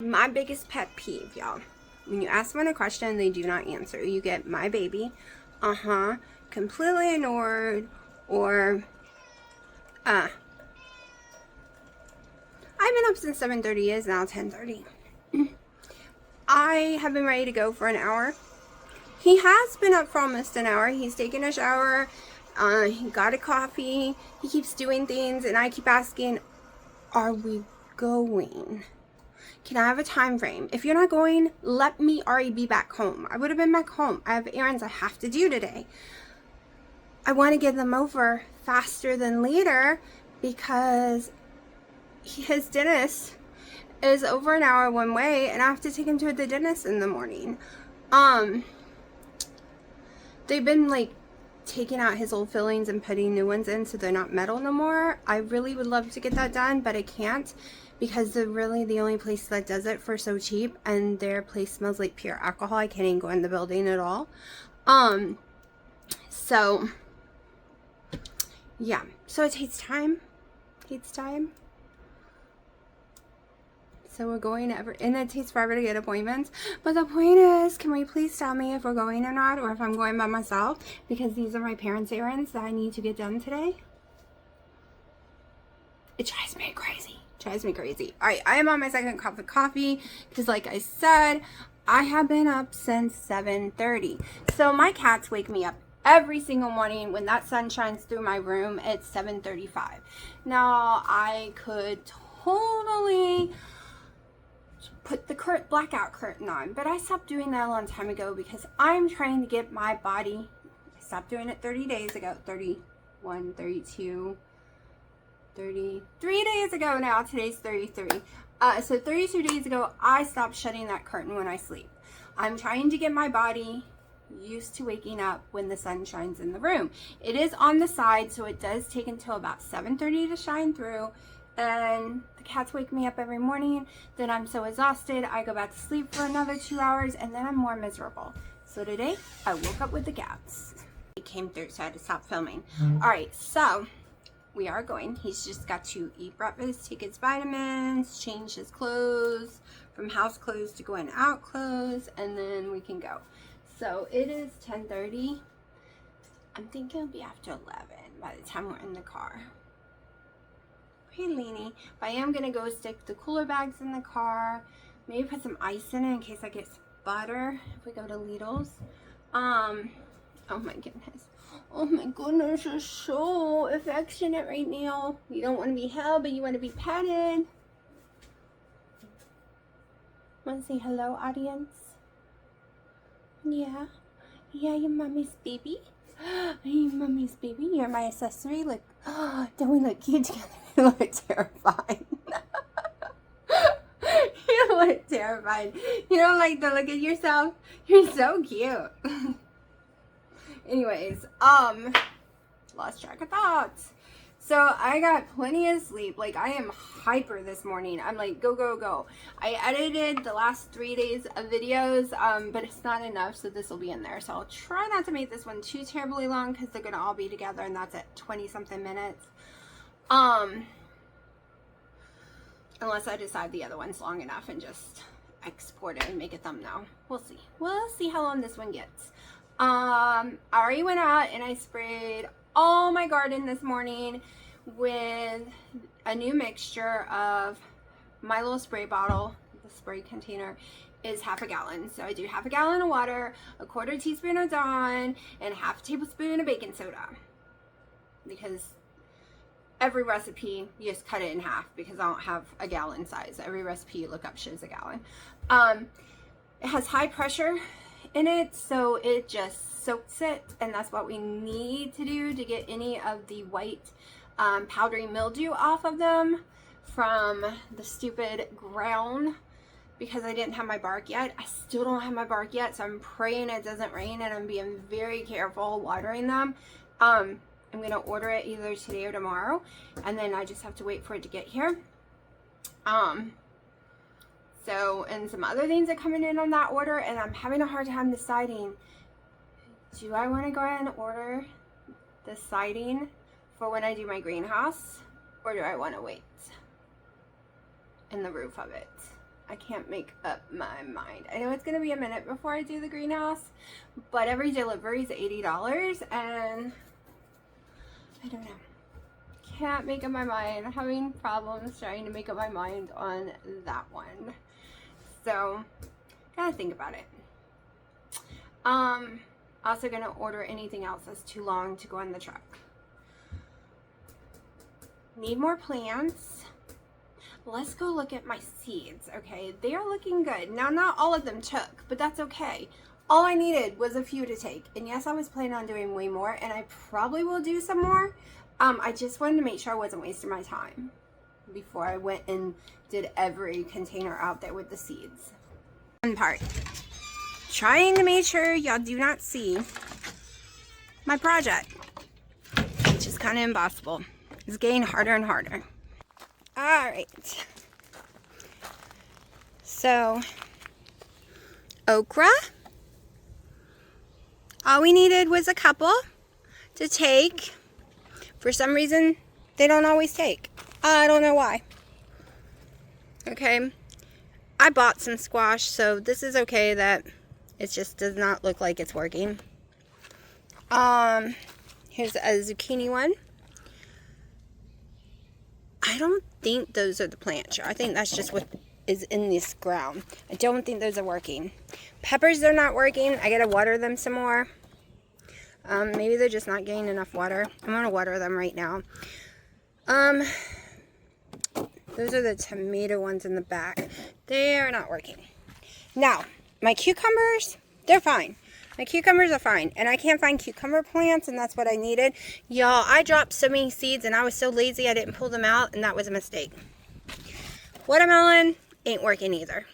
My biggest pet peeve, y'all. When you ask someone a question and they do not answer, you get my baby, completely ignored, or, I've been up since 7:30, it is now 10:30. I have been ready to go for an hour. He has been up for almost an hour. He's taken a shower, he got a coffee, he keeps doing things, and I keep asking, are we going? Can I have a time frame? If you're not going, let me already be back home. I would have been back home. I have errands I have to do today. I want to get them over faster than later because his dentist is over an hour one way and I have to take him to the dentist in the morning. They've been like taking out his old fillings and putting new ones in so they're not metal no more. I really would love to get that done, but I can't because they're really the only place that does it for so cheap, and their place smells like pure alcohol. I can't even go in the building at all. So yeah, so it takes time. So we're going and it takes forever to get appointments. But the point is, can we please tell me if we're going or not, or if I'm going by myself? Because these are my parents' errands that I need to get done today. It drives me crazy. Alright, I am on my second cup of coffee because like I said, I have been up since 7:30. So my cats wake me up every single morning when that sun shines through my room at 7:35. Now I could totally put the blackout curtain on, but I stopped doing that a long time ago because I'm trying to get my body. I stopped doing it 30 days ago, 31, 32, 33 days ago now. Today's 33. So 32 days ago, I stopped shutting that curtain when I sleep. I'm trying to get my body used to waking up when the sun shines in the room. It is on the side, so it does take until about 7:30 to shine through. And the cats wake me up every morning. Then I'm so exhausted, I go back to sleep for another 2 hours, and then I'm more miserable. So today, I woke up with the cats. It came through, so I had to stop filming. All right, so we are going. He's just got to eat breakfast, take his vitamins, change his clothes from house clothes to going out clothes, and then we can go. So it is 10:30. I'm thinking it'll be after 11 by the time we're in the car. Pretty leany, but I am gonna go stick the cooler bags in the car. Maybe put some ice in it in case I get some butter if we go to Lidl's. Oh my goodness. Oh my goodness, you're so affectionate right now. You don't want to be held, but you want to be petted. Want to say hello, audience? Yeah, you're mommy's baby. You're mommy's baby. You're my accessory. Look, don't we look cute together? You look terrified. You look terrified. You don't like to look at yourself? You're so cute. Anyways, lost track of thoughts. So I got plenty of sleep. Like, I am hyper this morning. I'm like, go. I edited the last 3 days of videos, but it's not enough, so this will be in there. So I'll try not to make this one too terribly long because they're gonna all be together, and that's at 20-something minutes. Unless I decide the other one's long enough and just export it and make a thumbnail. We'll see. We'll see how long this one gets. I already went out and I sprayed all my garden this morning with a new mixture of my little spray bottle. The spray container is half a gallon. So I do half a gallon of water, a 1/4 teaspoon of Dawn, and half a tablespoon of baking soda. Because every recipe, you just cut it in half because I don't have a gallon size. Every recipe you look up shows a gallon. It has high pressure in it, so it just soaks it, and that's what we need to do to get any of the white powdery mildew off of them from the stupid ground. Because I didn't have my bark yet. I still don't have my bark yet, so I'm praying it doesn't rain, and I'm being very careful watering them. I'm going to order it either today or tomorrow, and then I just have to wait for it to get here. So, and some other things are coming in on that order, and I'm having a hard time deciding, do I want to go ahead and order the siding for when I do my greenhouse, or do I want to wait? And the roof of it. I can't make up my mind. I know it's going to be a minute before I do the greenhouse, but every delivery is $80, and I don't know. Can't make up my mind. I'm having problems trying to make up my mind on that one. So, gotta think about it. Also gonna order anything else that's too long to go on the truck. Need more plants. Let's go look at my seeds, okay? They are looking good. Now, not all of them took, but that's okay. All I needed was a few to take. And yes, I was planning on doing way more, and I probably will do some more. I just wanted to make sure I wasn't wasting my time before I went and did every container out there with the seeds. One part. Trying to make sure y'all do not see my project, which is kind of impossible. It's getting harder and harder. Alright. So, okra. All we needed was a couple to take. For some reason, they don't always take. I don't know why. Okay. I bought some squash, so this is okay that it just does not look like it's working. Here's a zucchini one. I don't think those are the plants. I think that's just what is in this ground. I don't think those are working. Peppers, they're not working. I gotta water them some more. Maybe they're just not getting enough water. I'm gonna water them right now. Those are the tomato ones in the back. They are not working. Now, my cucumbers, they're fine. My cucumbers are fine. And I can't find cucumber plants, and that's what I needed. Y'all, I dropped so many seeds, and I was so lazy I didn't pull them out, and that was a mistake. Watermelon ain't working either.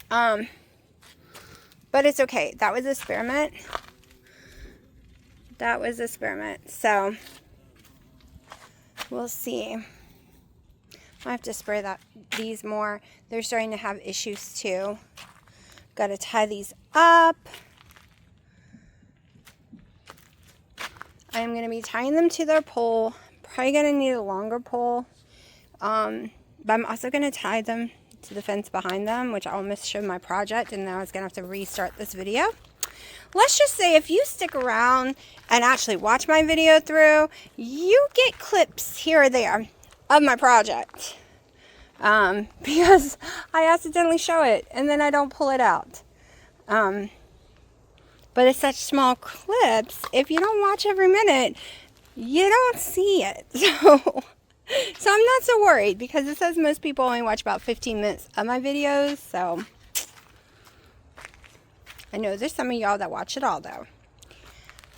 But it's okay. That was an experiment. That was an experiment. So, we'll see. I have to spray these more. They're starting to have issues too. Got to tie these up. I'm going to be tying them to their pole. Probably going to need a longer pole. But I'm also going to tie them to the fence behind them, which I almost showed my project, and now I was going to have to restart this video. Let's just say if you stick around and actually watch my video through, you get clips here or there of my project. Because I accidentally show it and then I don't pull it out. But it's such small clips, if you don't watch every minute, you don't see it. So I'm not so worried, because it says most people only watch about 15 minutes of my videos, so I know there's some of y'all that watch it all though.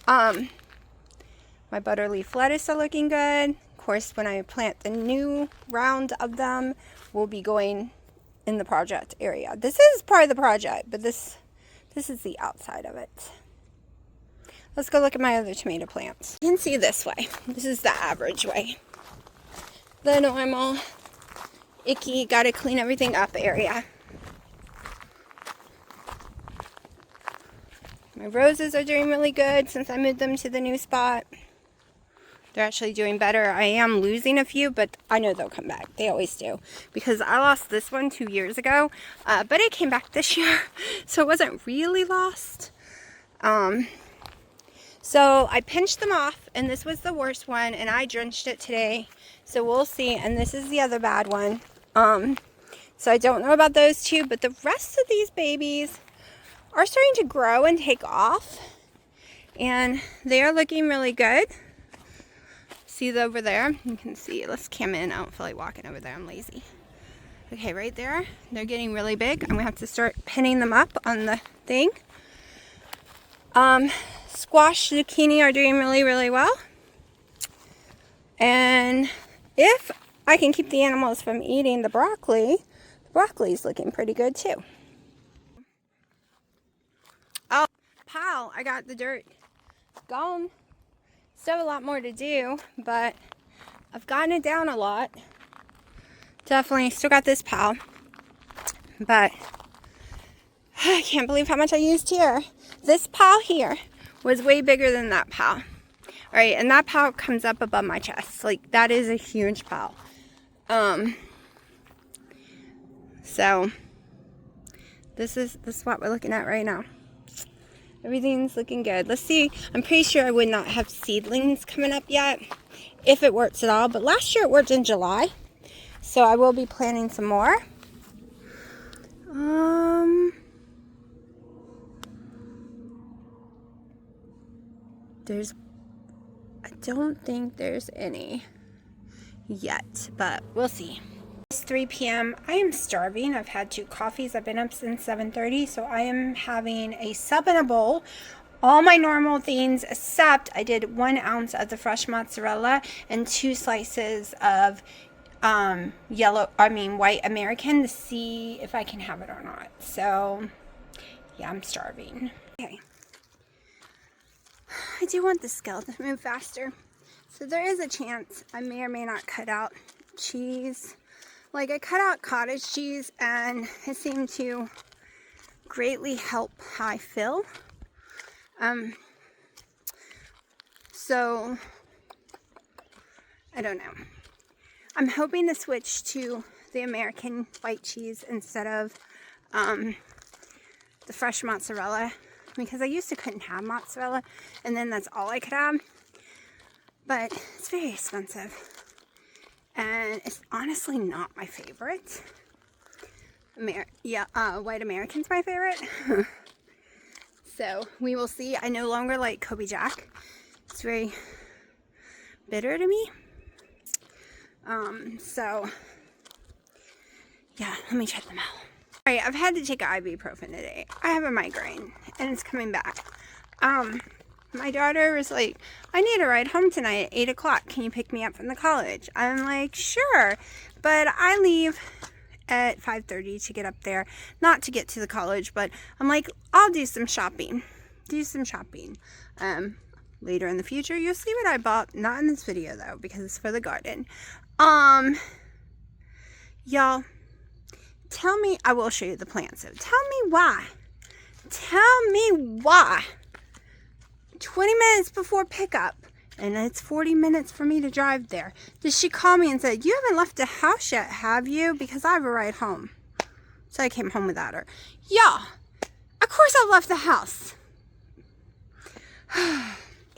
My butter leaf lettuce are looking good. Of course, when I plant the new round of them, we'll be going in the project area. This is part of the project, but this is the outside of it. Let's go look at my other tomato plants. You can see this way. This is the average way. The normal, icky, gotta clean everything up area. My roses are doing really good since I moved them to the new spot. They're actually doing better. I am losing a few, but I know they'll come back. They always do. Because I lost this one 2 years ago, but it came back this year. So it wasn't really lost. So I pinched them off, and this was the worst one, and I drenched it today. So we'll see. And this is the other bad one. So I don't know about those two, but the rest of these babies are starting to grow and take off. And they are looking really good. See over there? You can see. Let's cam in. I don't feel like walking over there. I'm lazy. Okay, right there. They're getting really big. I'm going to have to start pinning them up on the thing. Squash, zucchini are doing really, really well. And if I can keep the animals from eating the broccoli is looking pretty good too. Oh, pile. I got the dirt gone. Still have a lot more to do, but I've gotten it down a lot. Definitely still got this pile, but I can't believe how much I used here. This pile here was way bigger than that pile. All right, and that pile comes up above my chest. Like, that is a huge pile. So this is what we're looking at right now. Everything's looking good. Let's see. I'm pretty sure I would not have seedlings coming up yet, if it works at all. But last year it worked in July. So I will be planting some more. I don't think there's any yet, but we'll see. It's 3 p.m. I am starving. I've had 2 coffees. I've been up since 7:30, so I am having a sub in a bowl. All my normal things, except I did 1 ounce of the fresh mozzarella and 2 slices of white American to see if I can have it or not. So yeah, I'm starving. Okay. I do want the skeleton to move faster. So there is a chance I may or may not cut out cheese. Like, I cut out cottage cheese and it seemed to greatly help how I feel. So I don't know. I'm hoping to switch to the American white cheese instead of the fresh mozzarella, because I used to couldn't have mozzarella and then that's all I could have. But it's very expensive and it's honestly not my favorite. White American's my favorite. So we will see. I no longer like Kobe Jack. It's very bitter to me. So yeah, let me check them out. All right, I've had to take an ibuprofen today. I have a migraine and it's coming back. My daughter was like, I need a ride home tonight at 8 o'clock. Can you pick me up from the college? I'm like, sure. But I leave at 5:30 to get up there. Not to get to the college, but I'm like, I'll do some shopping. Later in the future, you'll see what I bought. Not in this video, though, because it's for the garden. Y'all, tell me, I will show you the plants. So tell me why. 20 minutes before pickup, and it's 40 minutes for me to drive there, did she call me and said, you haven't left the house yet, have you? Because I have a ride home. So I came home without her. Yeah, of course I've left the house.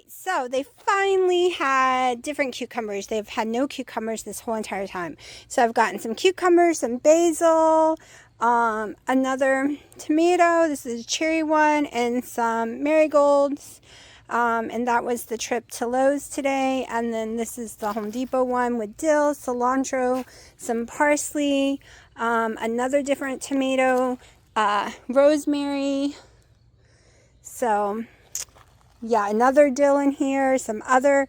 So they finally had different cucumbers. They've had no cucumbers this whole entire time. So I've gotten some cucumbers, some basil, another tomato, this is a cherry one, and some marigolds. And that was the trip to Lowe's today. And then this is the Home Depot one with dill, cilantro, some parsley, another different tomato, rosemary. So yeah, another dill in here, some other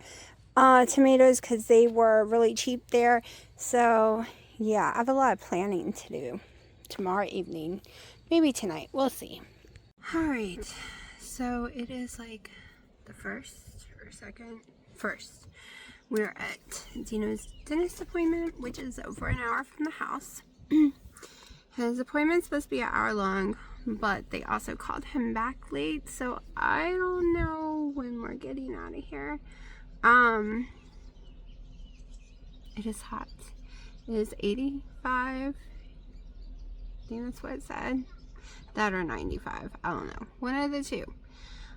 tomatoes because they were really cheap there. So yeah, I have a lot of planning to do tomorrow evening, maybe tonight, we'll see. All right, so it is like the first. We're at Dino's dentist appointment, which is over an hour from the house. His appointment's supposed to be an hour long, but they also called him back late, so I don't know when we're getting out of here. It is hot. It is 85. I think that's what it said. That or 95. I don't know. One of the two.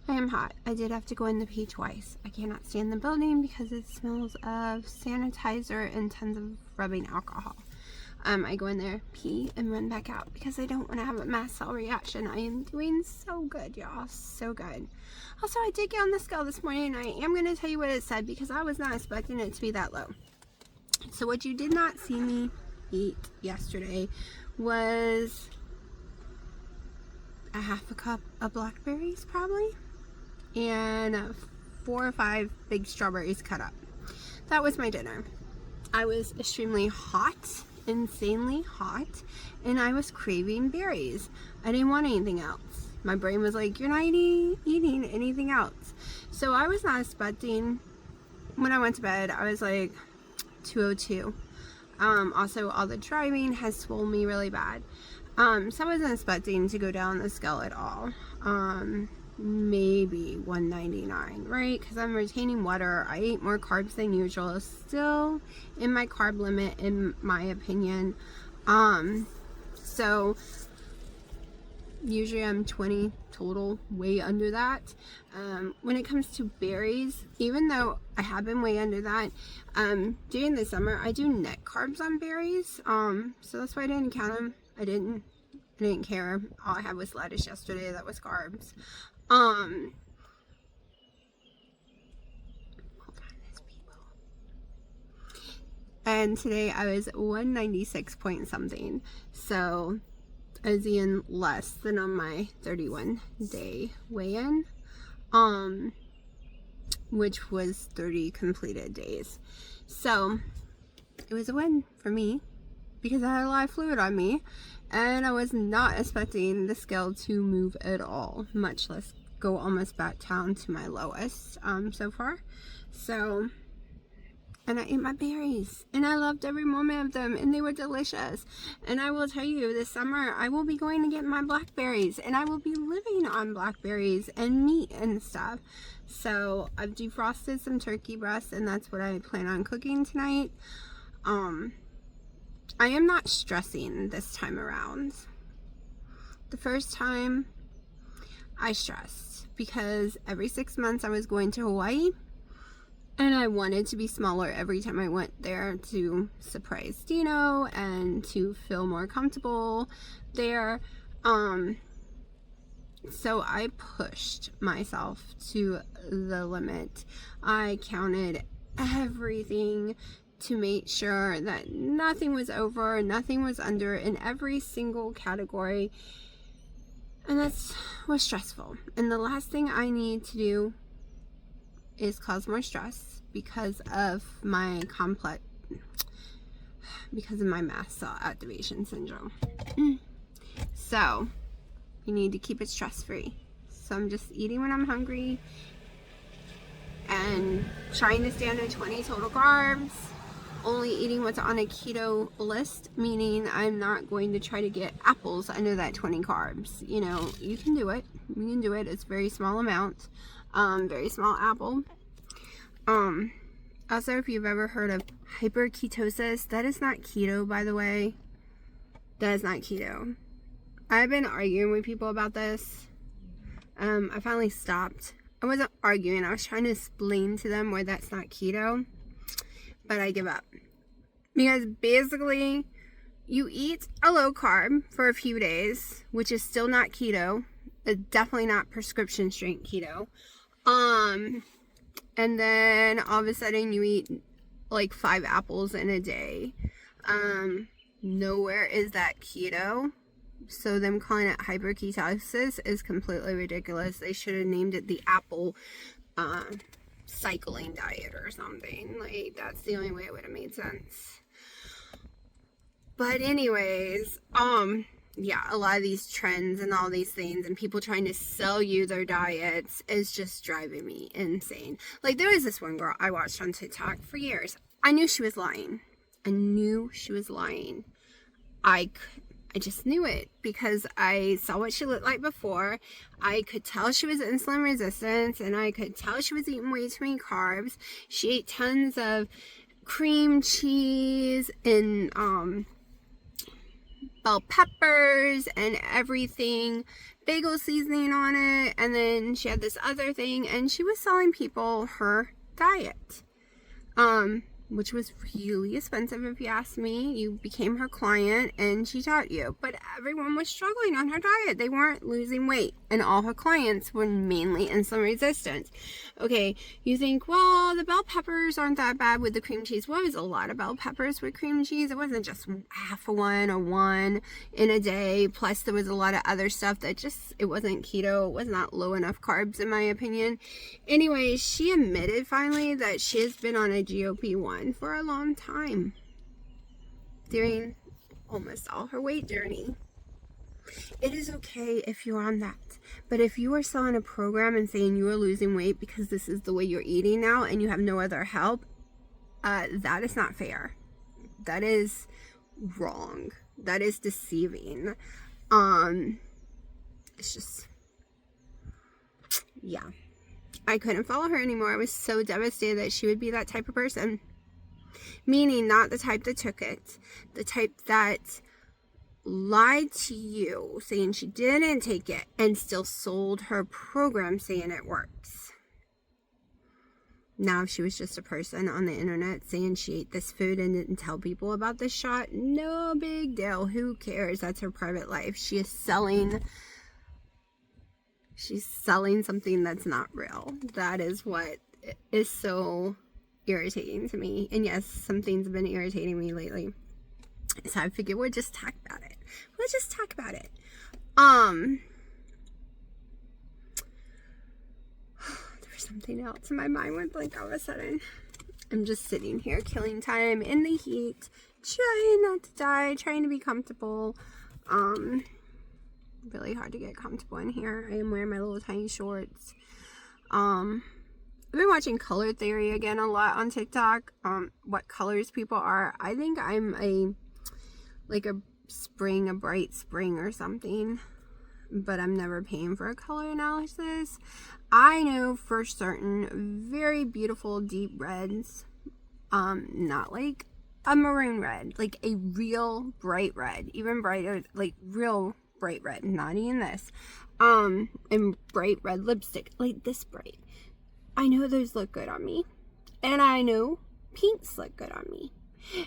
I am hot. I did have to go in the pee twice. I cannot stand the building because it smells of sanitizer and tons of rubbing alcohol. I go in there, pee, and run back out because I don't want to have a mast cell reaction. I am doing so good, y'all. So good. Also, I did get on the scale this morning, and I am going to tell you what it said because I was not expecting it to be that low. So what you did not see me eat yesterday was a half a cup of blackberries, probably, and 4 or 5 big strawberries cut up. That was my dinner. I was extremely hot, insanely hot, and I was craving berries. I didn't want anything else. My brain was like, you're not eating anything else. So I was not expecting, when I went to bed, I was like 202. Also, all the driving has swollen me really bad. So I wasn't expecting to go down the scale at all. Maybe 199, right? Because I'm retaining water. I ate more carbs than usual. Still in my carb limit, in my opinion. So usually I'm 20 total, way under that. When it comes to berries, even though I have been way under that, during the summer I do net carbs on berries, so that's why I didn't count them. I didn't care. All I had was lettuce yesterday, that was carbs. Hold on, there's people. And today I was 196 point something, so I was eating less than on my 31 day weigh-in, which was 30 completed days. So it was a win for me because I had a lot of fluid on me, and I was not expecting the scale to move at all, much less go almost back down to my lowest so far. So, and I ate my berries, and I loved every moment of them, and they were delicious. And I will tell you, this summer I will be going to get my blackberries, and I will be living on blackberries and meat and stuff. So I've defrosted some turkey breasts, and that's what I plan on cooking tonight. I am not stressing this time around. The first time I stressed because every 6 months I was going to Hawaii, and I wanted to be smaller every time I went there to surprise Dino and to feel more comfortable there. So I pushed myself to the limit. I counted everything to make sure that nothing was over, nothing was under in every single category. And that was stressful. And the last thing I need to do is cause more stress because of my mast cell activation syndrome. So you need to keep it stress-free. So I'm just eating when I'm hungry and trying to stay under 20 total carbs, only eating what's on a keto list, meaning I'm not going to try to get apples under that 20 carbs. You know, you can do it. You can do it. It's very small amount. Very small apple. Also, if you've ever heard of hyperketosis, that is not keto, by the way. That is not keto. I've been arguing with people about this. I finally stopped. I wasn't arguing. I was trying to explain to them why that's not keto. But I give up. Because basically, you eat a low carb for a few days, which is still not keto. It's definitely not prescription strength keto. And then all of a sudden you eat like 5 apples in a day. Nowhere is that keto. So them calling it hyperketosis is completely ridiculous. They should have named it the apple cycling diet or something. Like, that's the only way it would have made sense. But anyways, yeah, a lot of these trends and all these things and people trying to sell you their diets is just driving me insane. Like, there was this one girl I watched on TikTok for years. I knew she was lying. I knew she was lying. I just knew it because I saw what she looked like before. I could tell she was insulin resistant, and I could tell she was eating way too many carbs. She ate tons of cream cheese and bell peppers and everything, bagel seasoning on it, and then she had this other thing, and she was selling people her diet, which was really expensive if you ask me. You became her client and she taught you, but everyone was struggling on her diet. They weren't losing weight, and all her clients were mainly insulin resistant. Okay, you think, well, the bell peppers aren't that bad with the cream cheese. Well, it was a lot of bell peppers with cream cheese. It wasn't just half a one or one in a day. Plus there was a lot of other stuff that just, it wasn't keto. It was not low enough carbs in my opinion. Anyway, she admitted finally that she has been on a GLP-1 for a long time during almost all her weight journey. It is okay if you're on that, but if you are selling a program and saying you are losing weight because this is the way you're eating now and you have no other help, that is not fair. That is wrong. That is deceiving. It's just, yeah, I couldn't follow her anymore. I was so devastated that she would be that type of person. Meaning not the type that took it, the type that lied to you saying she didn't take it and still sold her program saying it works. Now, if she was just a person on the internet saying she ate this food and didn't tell people about this shot, no big deal. Who cares? That's her private life. She's selling something that's not real. That is what is so irritating to me. And yes, some things have been irritating me lately. So I figured we'll just talk about it. Something else, and my mind went blank all of a sudden. I'm just sitting here killing time in the heat, trying not to die, trying to be comfortable. Really hard to get comfortable in here. I am wearing my little tiny shorts. I've been watching color theory again a lot on TikTok. What colors people are. I think I'm a bright spring or something, but I'm never paying for a color analysis. I know for certain very beautiful deep reds, not like a maroon red, like a real bright red, even brighter, like real bright red, not even this, and bright red lipstick, like this bright. I know those look good on me, and I know pinks look good on me,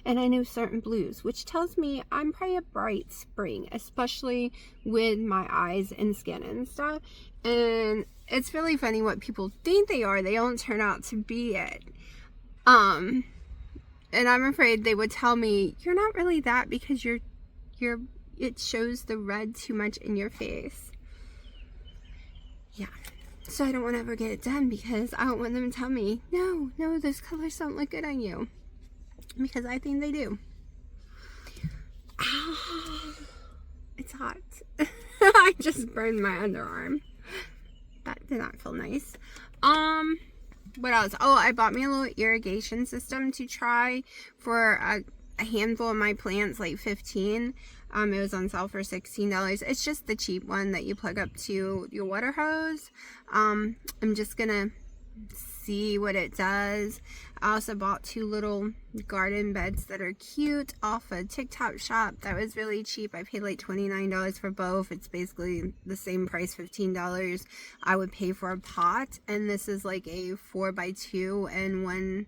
and I know certain blues, which tells me I'm probably a bright spring, especially with my eyes and skin and stuff. And it's really funny what people think they are. They don't turn out to be it. And I'm afraid they would tell me, you're not really that because it shows the red too much in your face. Yeah. So I don't want to ever get it done because I don't want them to tell me, no, those colors don't look good on you. Because I think they do. Ow. It's hot. I just burned my underarm. That did not feel nice. What else? Oh, I bought me a little irrigation system to try for a handful of my plants, like 15. It was on sale for $16. It's just the cheap one that you plug up to your water hose. I'm just gonna see what it does. I also bought 2 little garden beds that are cute off a TikTok shop that was really cheap. I paid like $29 for both. It's basically the same price, $15 I would pay for a pot, and this is like a 4x2 and 1,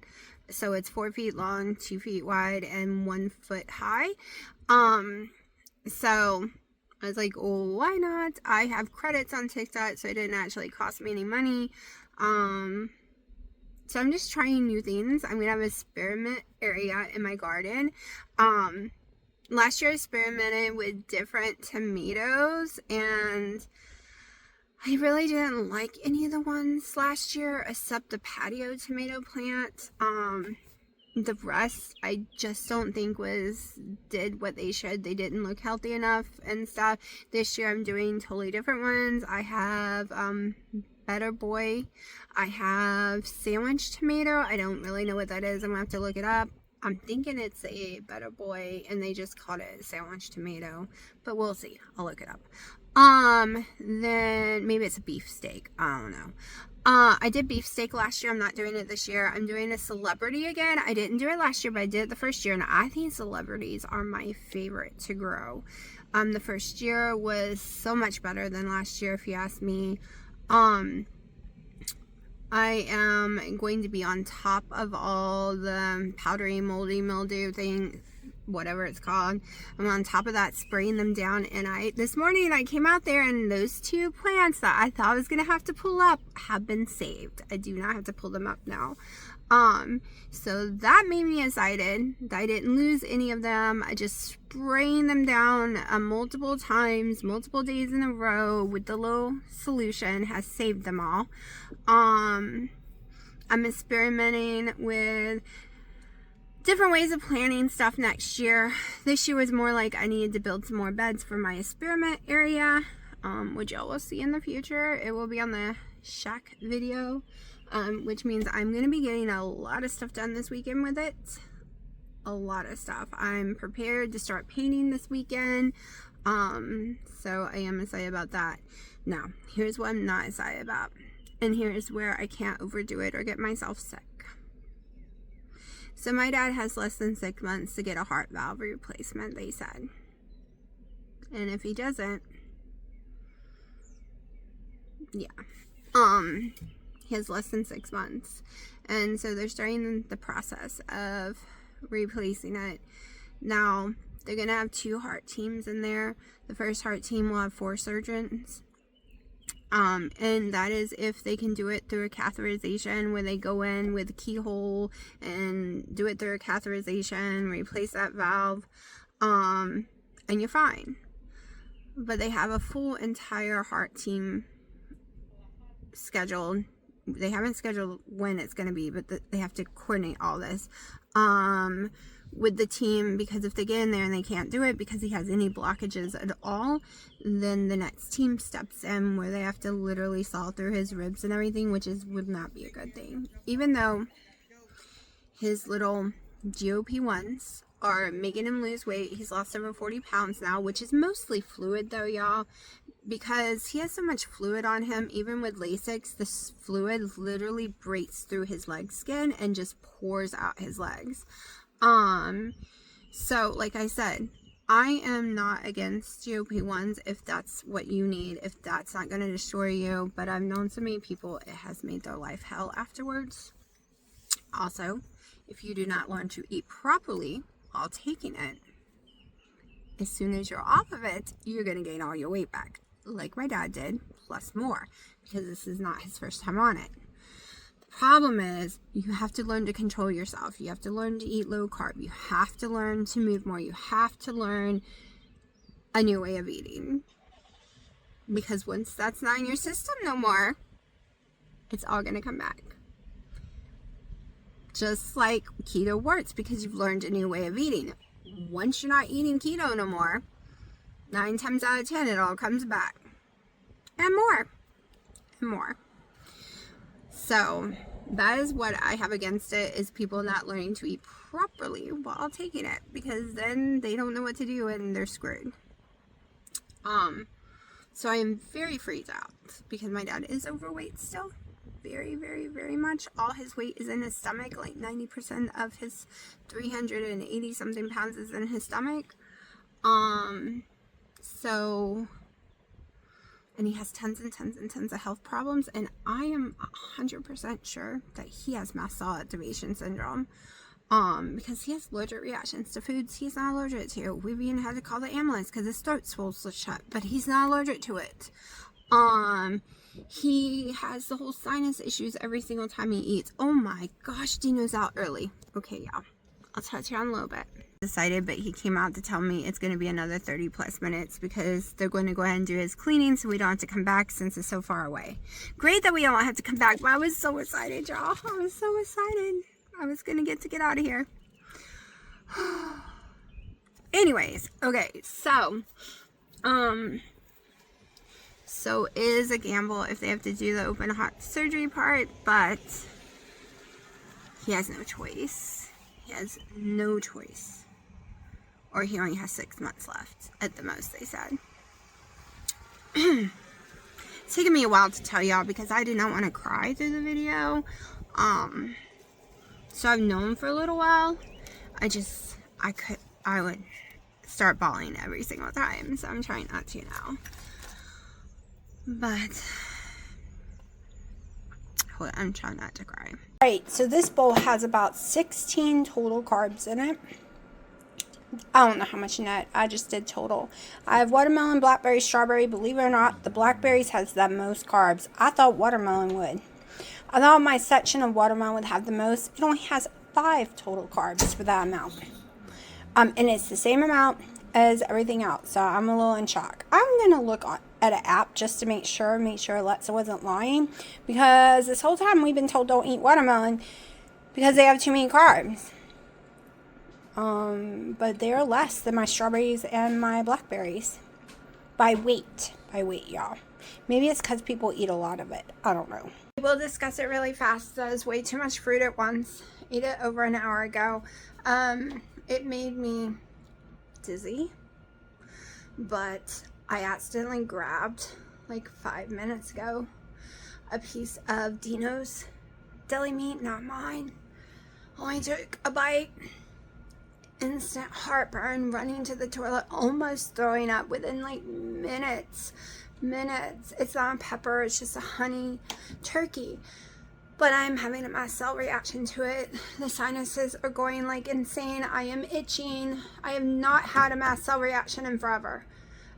so it's 4 feet long, 2 feet wide, and 1 foot high. So I was like, oh, why not? I have credits on TikTok, so it didn't actually cost me any money. So I'm just trying new things. I'm going to have an experiment area in my garden. Last year I experimented with different tomatoes, and I really didn't like any of the ones last year except the patio tomato plant. The rest I just don't think did what they should. They didn't look healthy enough and stuff. This year I'm doing totally different ones. I have Better Boy. I have sandwich tomato. I don't really know what that is. I'm gonna have to look it up. I'm thinking it's a Better Boy and they just called it a sandwich tomato, but we'll see. I'll look it up. Then maybe it's a beefsteak. I don't know. I did beefsteak last year. I'm not doing it this year. I'm doing a celebrity again. I didn't do it last year, but I did it the first year, and I think celebrities are my favorite to grow. The first year was so much better than last year, if you ask me. I am going to be on top of all the powdery, moldy, mildew thing, whatever it's called. I'm on top of that, spraying them down, and this morning I came out there and those 2 plants that I thought I was gonna have to pull up have been saved. I do not have to pull them up now. So that made me excited. I didn't lose any of them. I just spraying them down multiple times, multiple days in a row with the little solution has saved them all. I'm experimenting with different ways of planting stuff next year. This year was more like I needed to build some more beds for my experiment area, which y'all will see in the future. It will be on the shack video, which means I'm going to be getting a lot of stuff done this weekend with it. A lot of stuff. I'm prepared to start painting this weekend, so I am excited about that. Now, here's what I'm not excited about, and here's where I can't overdo it or get myself sick. So my dad has less than 6 months to get a heart valve replacement, they said. And if he doesn't, yeah, he has less than 6 months. And so they're starting the process of replacing it. Now, they're going to have 2 heart teams in there. The first heart team will have 4 surgeons. And that is if they can do it through a catheterization, where they go in with a keyhole and do it through a catheterization, replace that valve, and you're fine. But they have a full entire heart team scheduled. They haven't scheduled when it's going to be, but they have to coordinate all this with the team, because if they get in there and they can't do it because he has any blockages at all, then the next team steps in, where they have to literally saw through his ribs and everything, which would not be a good thing. Even though his little GLP-1s are making him lose weight. He's lost over 40 pounds now, which is mostly fluid though, y'all, because he has so much fluid on him. Even with Lasix, this fluid literally breaks through his leg skin and just pours out his legs. So like I said, I am not against GLP-1s if that's what you need, if that's not going to destroy you, but I've known so many people it has made their life hell afterwards. Also, if you do not learn to eat properly while taking it, as soon as you're off of it, you're going to gain all your weight back, like my dad did, plus more, because this is not his first time on it. Problem is, you have to learn to control yourself. You have to learn to eat low carb. You have to learn to move more. You have to learn a new way of eating. Because once that's not in your system no more, it's all going to come back. Just like keto works, because you've learned a new way of eating. Once you're not eating keto no more, 9 times out of 10 it all comes back. And more. And more. So that is what I have against it, is people not learning to eat properly while taking it, because then they don't know what to do and they're screwed. So I am very freaked out because my dad is overweight still. Very, very, very much. All his weight is in his stomach. Like 90% of his 380 something pounds is in his stomach. And he has tons and tons and tons of health problems, and I am 100% sure that he has mast cell activation syndrome, because he has allergic reactions to foods he's not allergic to. We've even had to call the ambulance because his throat swells shut, but he's not allergic to it. He has the whole sinus issues every single time he eats. Oh my gosh, Dino's out early. Okay, y'all, I'll touch you on a little bit. Decided, but he came out to tell me it's going to be another 30 plus minutes because they're going to go ahead and do his cleaning, so we don't have to come back since it's so far away. Great that we don't have to come back, but I was so excited, y'all. I was so excited. I was going to get out of here. Anyways, okay, so it is a gamble if they have to do the open heart surgery part, but he has no choice. He has no choice. Or he only has 6 months left, at the most, they said. It's taken me a while to tell y'all because I did not want to cry through the video. So I've known for a little while. I would start bawling every single time. So I'm trying not to now. But hold on, I'm trying not to cry. Alright, so this bowl has about 16 total carbs in it. I don't know how much in that. I just did total. I have watermelon, blackberry, strawberry. Believe it or not, the blackberries has the most carbs. I thought watermelon would. I thought my section of watermelon would have the most. It only has 5 total carbs for that amount. And it's the same amount as everything else. So I'm a little in shock. I'm going to look at an app just to make sure Alexa wasn't lying. Because this whole time we've been told don't eat watermelon because they have too many carbs. But they are less than my strawberries and my blackberries. By weight, y'all. Maybe it's because people eat a lot of it. I don't know. We'll discuss it really fast. That is way too much fruit at once. Ate it over an hour ago. It made me dizzy. But I accidentally grabbed, like 5 minutes ago, a piece of Dino's deli meat, not mine. Only took a bite. instant heartburn, running to the toilet, almost throwing up within like minutes. It's not a pepper, it's just a honey turkey. But I'm having a mast cell reaction to it. The sinuses are going like insane. I am itching. I have not had a mast cell reaction in forever.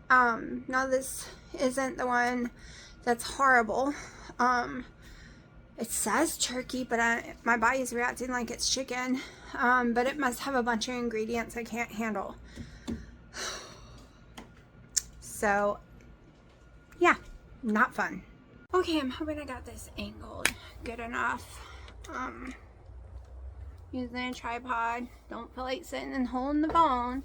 Now this isn't the one that's horrible. It says turkey, but my body's reacting like it's chicken. But it must have a bunch of ingredients I can't handle. So, yeah, not fun. Okay, I'm hoping I got this angled good enough. Using a tripod. Don't feel like sitting and holding the phone.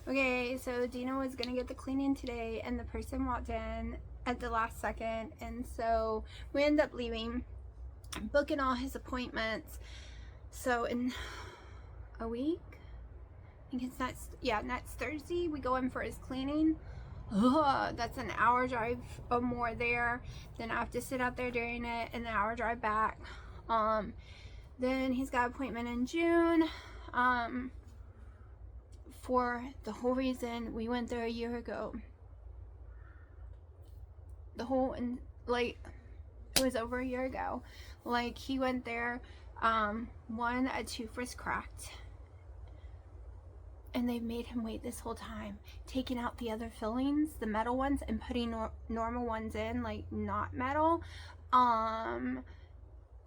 Okay, so Dina was gonna get the cleaning today, and the person walked in at the last second, and so we ended up leaving, booking all his appointments. So in a week, I think it's next Thursday, we go in for his cleaning. Ugh, that's an hour drive or more there. Then I have to sit out there during it, and an hour drive back. Then he's got an appointment in June. For the whole reason we went there a year ago. It was over a year ago. Like, he went there, a tooth was cracked. And they made him wait this whole time, taking out the other fillings, the metal ones, and putting normal ones in, like not metal,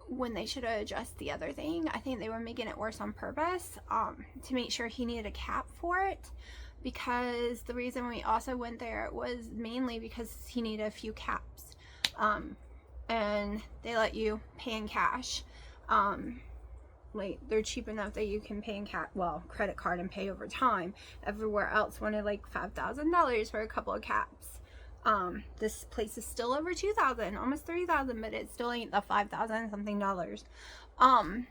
when they should have addressed the other thing. I think they were making it worse on purpose, to make sure he needed a cap for it, because the reason we also went there was mainly because he needed a few caps, and they let you pay in cash. Like, they're cheap enough that you can pay in credit card and pay over time. Everywhere else wanted like $5,000 for a couple of caps. This place is still over $2,000, almost $3,000, but it still ain't the $5,000 something dollars. So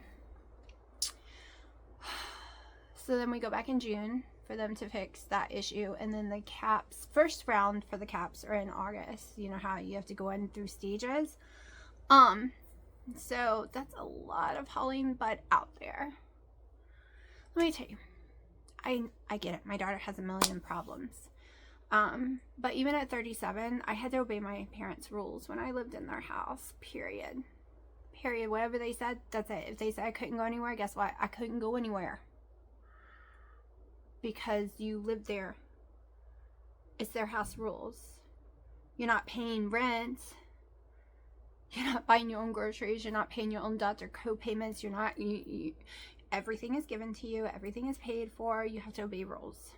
then we go back in June for them to fix that issue, and then the caps, first round for the caps, are in August. You know how you have to go in through stages. So that's a lot of hauling butt out there. Let me tell you, I get it. My daughter has a million problems. But even at 37, I had to obey my parents' rules when I lived in their house, period. Whatever they said, that's it. If they said I couldn't go anywhere, guess what? I couldn't go anywhere. Because you live there. It's their house rules. You're not paying rent. You're not buying your own groceries. You're not paying your own doctor co-payments. You're not, everything is given to you. Everything is paid for. You have to obey rules.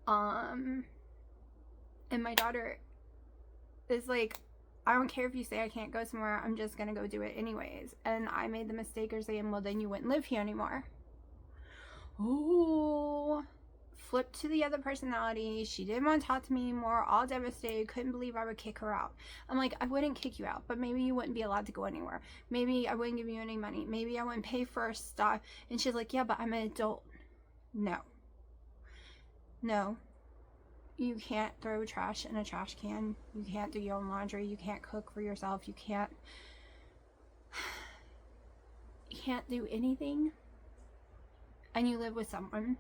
And my daughter is like, I don't care if you say I can't go somewhere. I'm just going to go do it anyways. And I made the mistake of saying, well, then you wouldn't live here anymore. Ooh. Flipped to the other personality. She didn't want to talk to me anymore. All devastated. Couldn't believe I would kick her out. I'm like, I wouldn't kick you out, but maybe you wouldn't be allowed to go anywhere. Maybe I wouldn't give you any money. Maybe I wouldn't pay for stuff. And she's like, yeah, but I'm an adult. No. You can't throw trash in a trash can. You can't do your own laundry. You can't cook for yourself. You can't do anything. And you live with someone.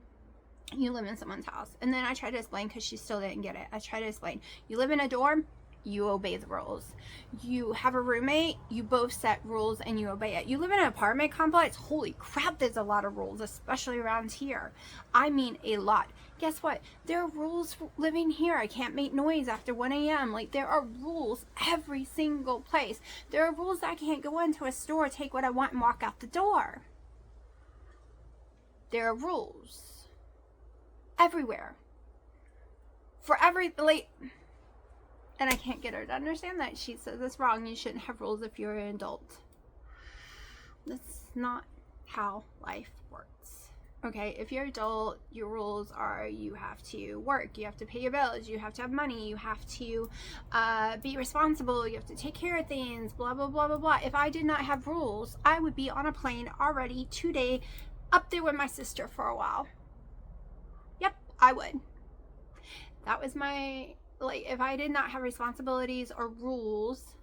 You live in someone's house. And then I tried to explain, because she still didn't get it. I tried to explain. You live in a dorm, you obey the rules. You have a roommate, you both set rules and you obey it. You live in an apartment complex, holy crap, there's a lot of rules, especially around here. I mean, a lot. Guess what? There are rules living here. I can't make noise after 1 a.m. Like, there are rules every single place. There are rules that I can't go into a store, take what I want, and walk out the door. There are rules everywhere. For every, like, and I can't get her to understand that. She says it's wrong. You shouldn't have rules if you're an adult. That's not how life works. Okay, if you're an adult, your rules are you have to work, you have to pay your bills, you have to have money, you have to be responsible, you have to take care of things, blah, blah, blah, blah, blah. If I did not have rules, I would be on a plane already today up there with my sister for a while. Yep, I would. That was my, like, if I did not have responsibilities or rules,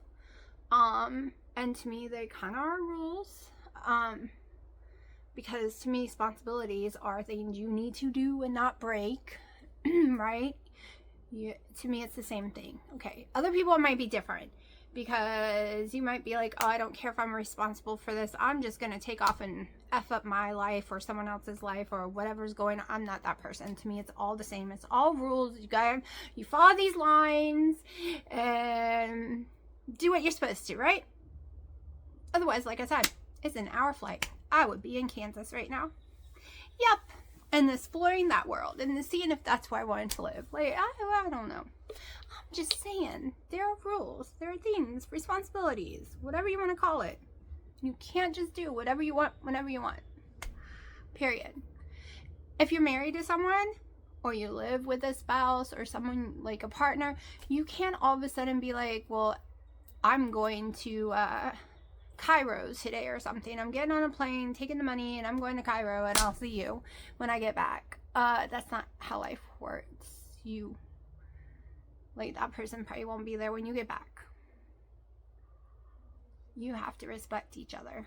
and to me they kind of are rules, because to me, responsibilities are things you need to do and not break, right? To me, it's the same thing. Okay, other people might be different, because you might be like, oh, I don't care if I'm responsible for this. I'm just going to take off and F up my life or someone else's life or whatever's going on. I'm not that person. To me, it's all the same. It's all rules. You follow these lines and do what you're supposed to, right? Otherwise, like I said, it's an hour flight. I would be in Kansas right now. Yep. And exploring that world and seeing if that's where I wanted to live. Like, I don't know. I'm just saying, there are rules, there are things, responsibilities, whatever you want to call it. You can't just do whatever you want, whenever you want. Period. If you're married to someone, or you live with a spouse, or someone like a partner, you can't all of a sudden be like, well, I'm going to Cairo today or something. I'm getting on a plane, taking the money, and I'm going to Cairo, and I'll see you when I get back. That's not how life works. That person probably won't be there when you get back. You have to respect each other.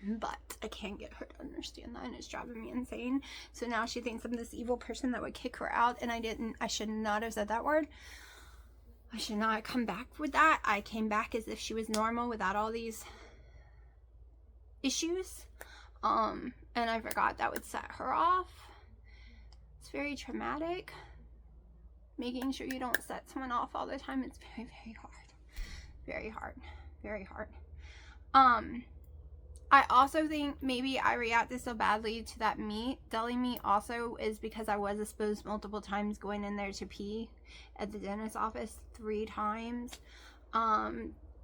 But I can't get her to understand that, and it's driving me insane. So now she thinks I'm this evil person that would kick her out, and I should not have said that word. I should not come back with that. I came back as if she was normal without all these issues. And I forgot that would set her off. It's very traumatic. Making sure you don't set someone off all the time. It's very, very hard. Very hard. Very hard. I also think maybe I reacted so badly to that meat. Deli meat also is because I was exposed multiple times going in there to pee at the dentist's office 3 times.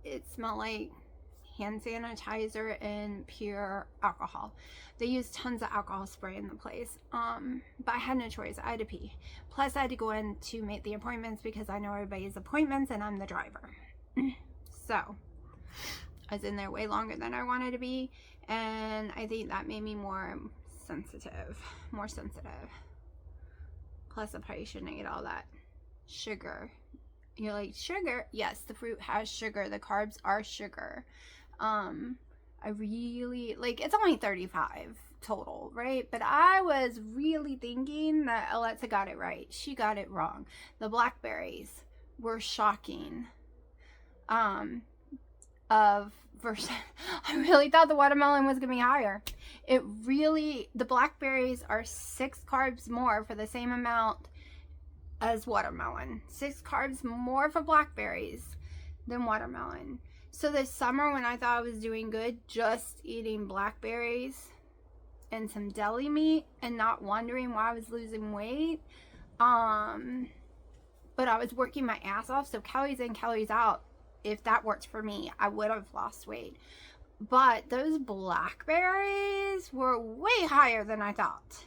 It smelled like hand sanitizer and pure alcohol. They used tons of alcohol spray in the place. But I had no choice. I had to pee. Plus I had to go in to make the appointments because I know everybody's appointments and I'm the driver. So I was in there way longer than I wanted to be, and I think that made me more sensitive. Plus I probably shouldn't eat all that sugar. You're like, sugar? Yes, the fruit has sugar. The carbs are sugar. I really, it's only 35 total, right? But I was really thinking that Alexa got it right. She got it wrong. The blackberries were shocking. I really thought the watermelon was gonna be higher. The blackberries are 6 carbs more for the same amount as watermelon. 6 carbs more for blackberries than watermelon. So this summer, when I thought I was doing good, just eating blackberries and some deli meat and not wondering why I was losing weight, but I was working my ass off, so calories in, calories out. If that worked for me, I would have lost weight. But those blackberries were way higher than I thought.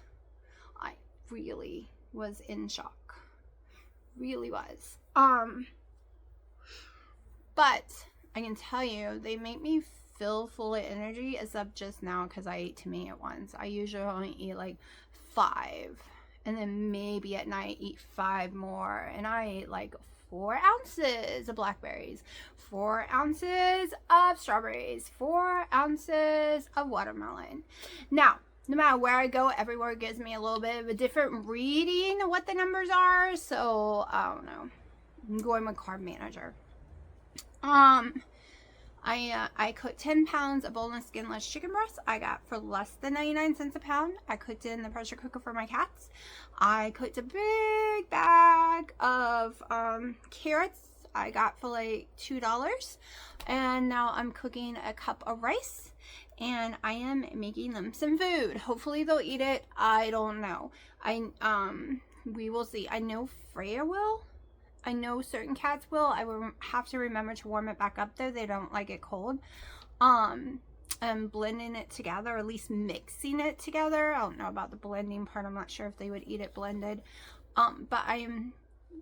I really was in shock. Really was. But I can tell you, they make me feel full of energy, except just now because I ate too many at once. I usually only eat 5, and then maybe at night eat 5 more, and I ate 4 ounces of blackberries, 4 ounces of strawberries, 4 ounces of watermelon. Now, no matter where I go, everywhere gives me a little bit of a different reading of what the numbers are. So, I don't know. I'm going with Carb Manager. I cooked 10 pounds of boneless, skinless chicken breast. I got for less than 99 cents a pound. I cooked it in the pressure cooker for my cats. I cooked a big bag of carrots. I got for $2. And now I'm cooking a cup of rice. And I am making them some food. Hopefully they'll eat it. I don't know. We will see. I know Freya will. I know certain cats will. I will have to remember to warm it back up though. They don't like it cold. And blending it together, or at least mixing it together. I don't know about the blending part. I'm not sure if they would eat it blended. But I am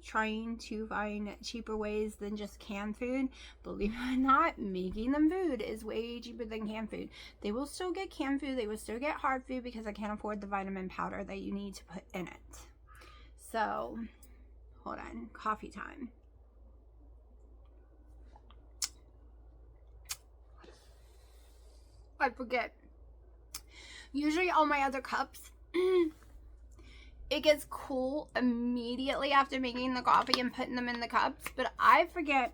trying to find cheaper ways than just canned food. Believe it or not, making them food is way cheaper than canned food. They will still get canned food. They will still get hard food because I can't afford the vitamin powder that you need to put in it. So, hold on. Coffee time. I forget. Usually all my other cups, it gets cool immediately after making the coffee and putting them in the cups. But I forget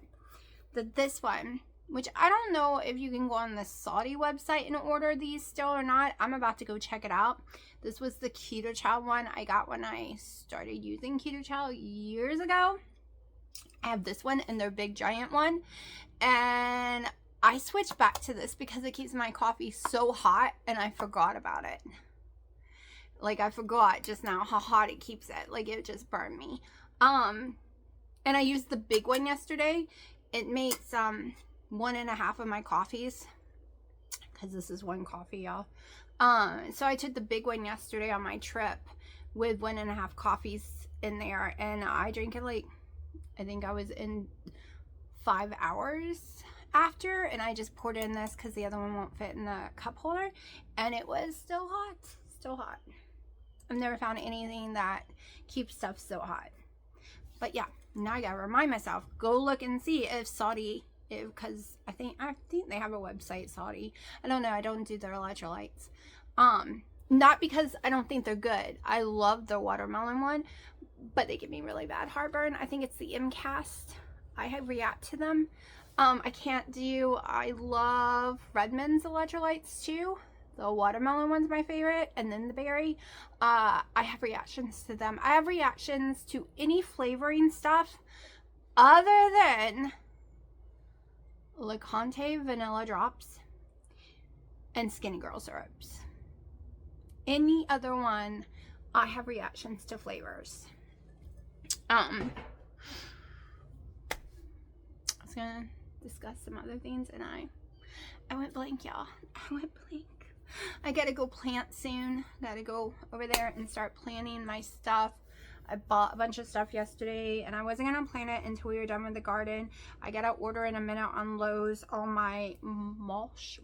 that this one, which I don't know if you can go on the Saudi website and order these still or not. I'm about to go check it out. This was the Keto Chow one I got when I started using Keto Chow years ago. I have this one and their big giant one. And I switched back to this because it keeps my coffee so hot, and I forgot about it. Like, I forgot just now how hot it keeps it. Like, it just burned me. And I used the big one yesterday. It makes 1.5 of my coffees, because this is one coffee, y'all. So I took the big one yesterday on my trip with 1.5 coffees in there, and I drank it like, I think I was in 5 hours after, and I just poured in this because the other one won't fit in the cup holder, and it was still hot. Still hot. I've never found anything that keeps stuff so hot. But yeah, now I gotta remind myself, go look and see if Saudi, because I think they have a website, Saudi. I don't know, I don't do their electrolytes. Not because I don't think they're good. I love the watermelon one, but they give me really bad heartburn. I think it's the MCAST. I react to them. I love Redmond's electrolytes too. The watermelon one's my favorite, and then the berry. I have reactions to them. I have reactions to any flavoring stuff other than LeConte vanilla drops and Skinny Girl syrups. Any other one, I have reactions to flavors. I was gonna discuss some other things, and I went blank, y'all. I went blank. I gotta go plant soon. Gotta go over there and start planting my stuff. I bought a bunch of stuff yesterday, and I wasn't gonna plant it until we were done with the garden. I gotta order in a minute on Lowe's all my mulch.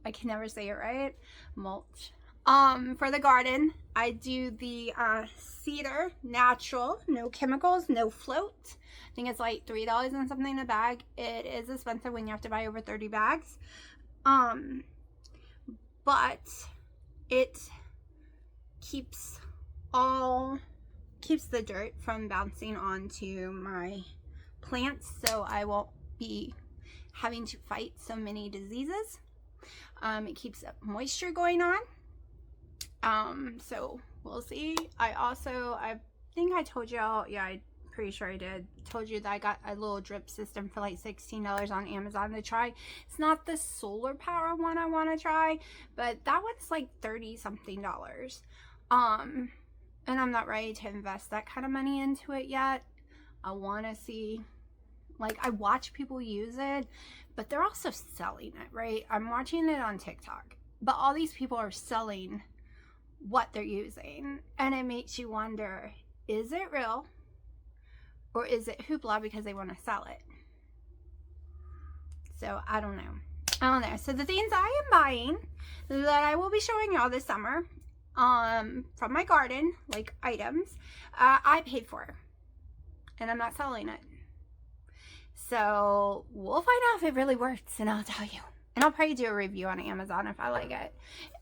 I can never say it right. Mulch. For the garden, I do the cedar natural, no chemicals, no float. I think it's like $3 and something a bag. It is expensive when you have to buy over 30 bags. But it keeps the dirt from bouncing onto my plants, so I won't be having to fight so many diseases. It keeps moisture going on. So we'll see. I think I told y'all, yeah, I'm pretty sure I did, told you that I got a little drip system for like $16 on Amazon to try. It's not the solar power one I want to try, but that one's like $30 something. And I'm not ready to invest that kind of money into it yet. I want to see, like, I watch people use it, but they're also selling it, right? I'm watching it on TikTok, but all these people are selling what they're using, and it makes you wonder, is it real or is it hoopla because they want to sell it? So I don't know. So the things I am buying that I will be showing y'all this summer from my garden, like items, I paid for, and I'm not selling it. So we'll find out if it really works, and I'll tell you. And I'll probably do a review on Amazon if I like it.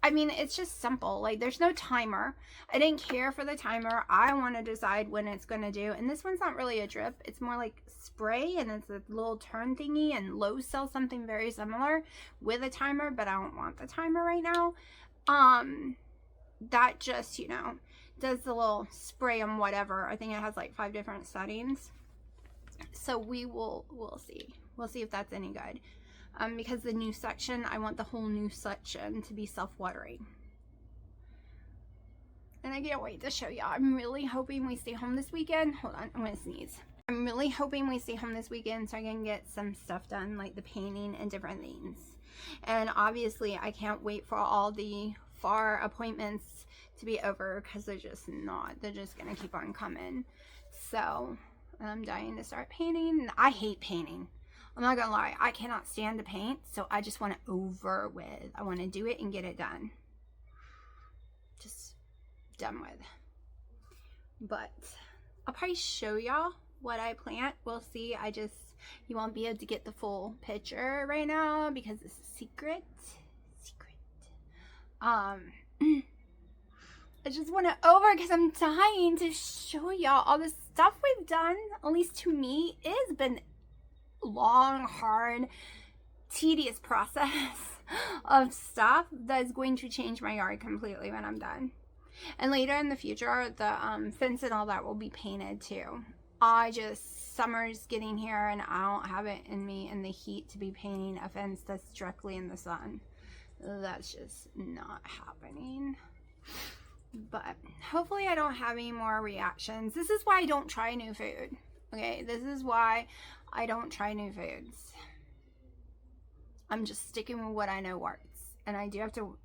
I mean, it's just simple. Like, there's no timer. I didn't care for the timer. I want to decide when it's going to do. And this one's not really a drip. It's more like spray, and it's a little turn thingy. And Lowe's sells something very similar with a timer, but I don't want the timer right now. That just, you know, does the little spray on whatever. I think it has like 5 different settings. So we'll see. We'll see if that's any good. Because the new section, I want the whole new section to be self-watering. And I can't wait to show y'all. I'm really hoping we stay home this weekend. Hold on, I'm gonna sneeze. I'm really hoping we stay home this weekend so I can get some stuff done, like the painting and different things. And obviously, I can't wait for all the far appointments to be over, because they're just gonna keep on coming. So I'm dying to start painting. I hate painting. I'm not gonna lie, I cannot stand to paint, so I just want it over with. I want to do it and get it done. Just done with. But I'll probably show y'all what I plant. We'll see. I just You won't be able to get the full picture right now because it's a secret. I just want to over because I'm dying to show y'all all the stuff we've done. At least to me, it has been long, hard, tedious process of stuff that is going to change my yard completely when I'm done. And later in the future, the fence and all that will be painted too. Summer's getting here and I don't have it in me in the heat to be painting a fence that's directly in the sun. That's just not happening. But hopefully I don't have any more reactions. This is why I don't try new food. Okay, this is why I don't try new foods. I'm just sticking with what I know works. And I do have to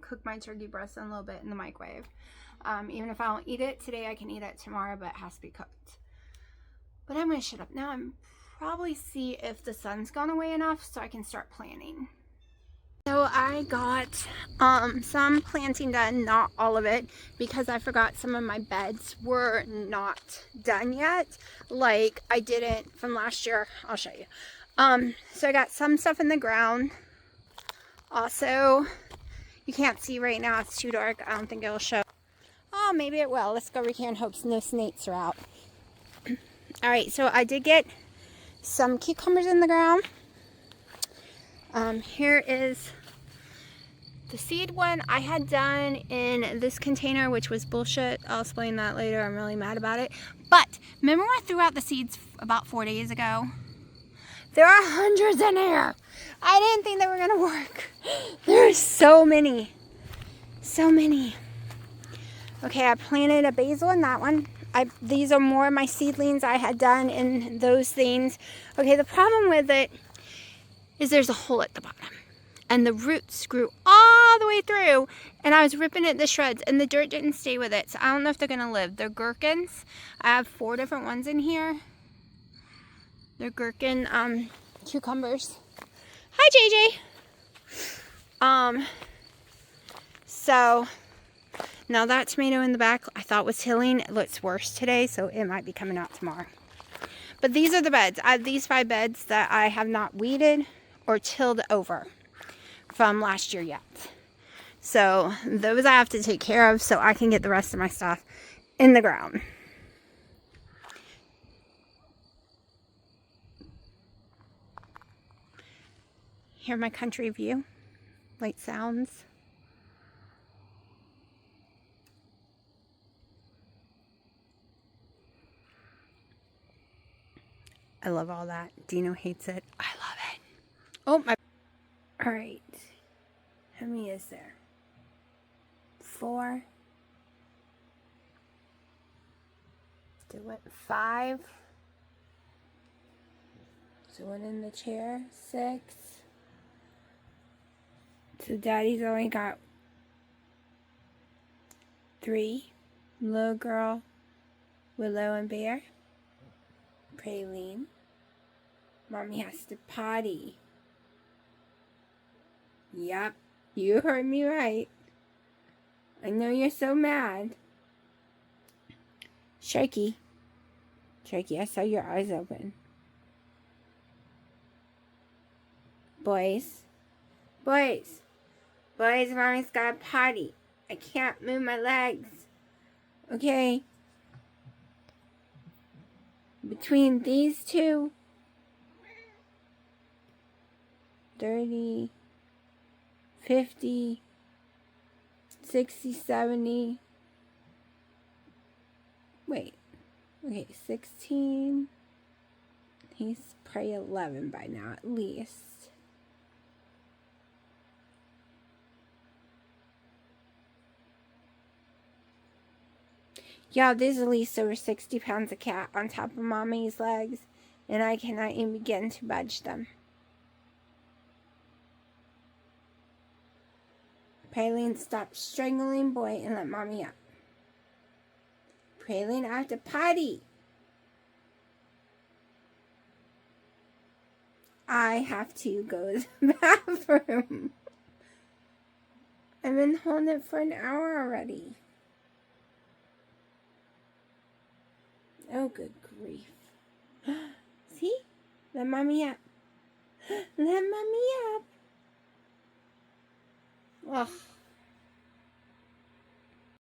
cook my turkey breast in a little bit in the microwave. Even if I don't eat it today, I can eat it tomorrow, but it has to be cooked. But I'm going to shut up now and probably see if the sun's gone away enough so I can start planting. So I got some planting done, not all of it, because I forgot some of my beds were not done yet. Like I didn't from last year. I'll show you. So I got some stuff in the ground. Also, you can't see right now, it's too dark. I don't think it'll show. Oh, maybe it will. Let's go over here and hope no snakes are out. Alright, so I did get some cucumbers in the ground. Here is the seed one I had done in this container, which was bullshit. I'll explain that later. I'm really mad about it. But remember when I threw out the seeds about 4 days ago? There are hundreds in here. I didn't think they were gonna work. There's so many. So many. Okay, I planted a basil in that one. These are more of my seedlings I had done in those things. Okay, the problem with it is there's a hole at the bottom. And the roots grew all the way through. And I was ripping it to shreds. And the dirt didn't stay with it. So I don't know if they're going to live. They're gherkins. I have 4 different ones in here. They're gherkin cucumbers. Hi, JJ. So now that tomato in the back I thought was healing. It looks worse today, so it might be coming out tomorrow. But these are the beds. I have these 5 beds that I have not weeded or tilled over from last year yet. So those I have to take care of so I can get the rest of my stuff in the ground. Hear my country view, light sounds. I love all that. Dino hates it. I love it. Oh my. All right. How many is there? 4. Do it. 5. So 1 in the chair. 6. So Daddy's only got 3. Little girl, Willow and Bear. Praline. Mommy has to potty. Yep, you heard me right. I know you're so mad. Sharky. Sharky, I saw your eyes open. Boys. Boys. Boys, Mommy's got a potty. I can't move my legs. Okay? Between these two, 30, 50, 60, 70. Wait. Okay, 16. He's probably 11 by now, at least. Yeah, there's at least over 60 pounds of cat on top of Mommy's legs, and I cannot even begin to budge them. Praline, stop strangling Boy and let Mommy up. Praline, I have to potty. I have to go to the bathroom. I've been holding it for an hour already. Oh, good grief. See? Let mommy up. Let mommy up. Ugh.